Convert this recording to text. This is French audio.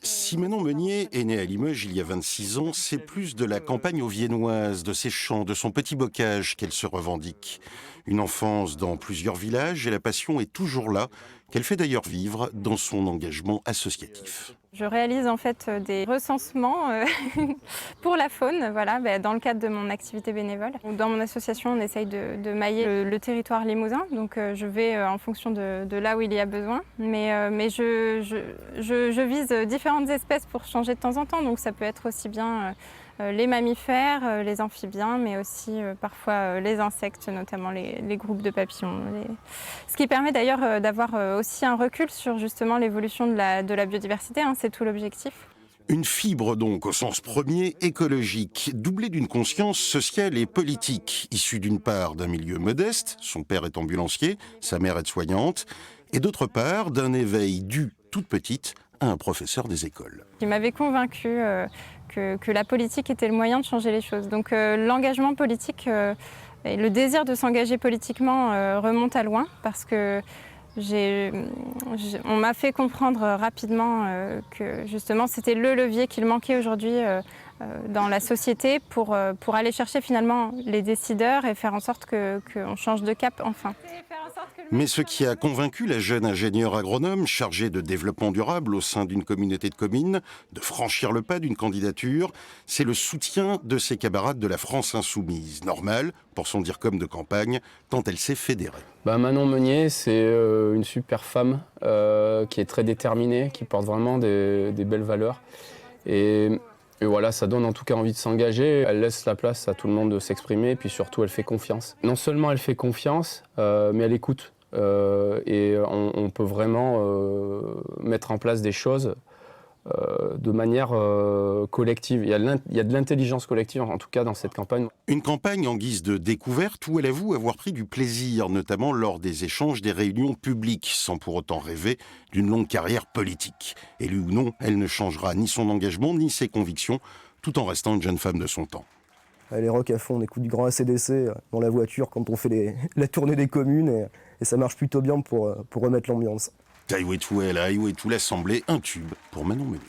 Si Manon Meunier est née à Limoges il y a 26 ans, c'est plus de la campagne auviennoise, de ses champs, de son petit bocage qu'elle se revendique. Une enfance dans plusieurs villages et la passion est toujours là, qu'elle fait d'ailleurs vivre dans son engagement associatif. Je réalise en fait des recensements pour la faune, voilà, dans le cadre de mon activité bénévole. Dans mon association, on essaye de mailler le territoire limousin, donc je vais en fonction de là où il y a besoin. Mais je vise différentes espèces pour changer de temps en temps, donc ça peut être aussi bien les mammifères, les amphibiens, mais aussi parfois les insectes, notamment les groupes de papillons. Ce qui permet d'ailleurs d'avoir aussi un recul sur justement l'évolution de la biodiversité, hein, c'est tout l'objectif. Une fibre donc au sens premier écologique, doublée d'une conscience sociale et politique, issue d'une part d'un milieu modeste, son père est ambulancier, sa mère aide-soignante, et d'autre part d'un éveil dû toute petite à un professeur des écoles. Il m'avait convaincue que la politique était le moyen de changer les choses. Donc l'engagement politique et le désir de s'engager politiquement remonte à loin parce que on m'a fait comprendre rapidement que justement c'était le levier qu'il manquait aujourd'hui dans la société pour aller chercher finalement les décideurs et faire en sorte qu'on change de cap enfin. Mais ce qui a convaincu la jeune ingénieure agronome chargée de développement durable au sein d'une communauté de communes de franchir le pas d'une candidature, c'est le soutien de ses camarades de la France insoumise. Normal, pour son dire comme de campagne, tant elle s'est fédérée. Manon Meunier, c'est une super femme qui est très déterminée, qui porte vraiment des belles valeurs. Et voilà, ça donne en tout cas envie de s'engager. Elle laisse la place à tout le monde de s'exprimer, et puis surtout elle fait confiance. Non seulement elle fait confiance, mais elle écoute. Et on peut vraiment mettre en place des choses de manière collective. Il y a de l'intelligence collective, en tout cas, dans cette campagne. Une campagne en guise de découverte où elle avoue avoir pris du plaisir, notamment lors des échanges des réunions publiques, sans pour autant rêver d'une longue carrière politique. Élue ou non, elle ne changera ni son engagement, ni ses convictions, tout en restant une jeune femme de son temps. Les rock à fond, on écoute du grand AC/DC dans la voiture quand on fait la tournée des communes et ça marche plutôt bien pour remettre l'ambiance. Highway to Hell, Highway to l'Assemblée, un tube pour Manon Meunier.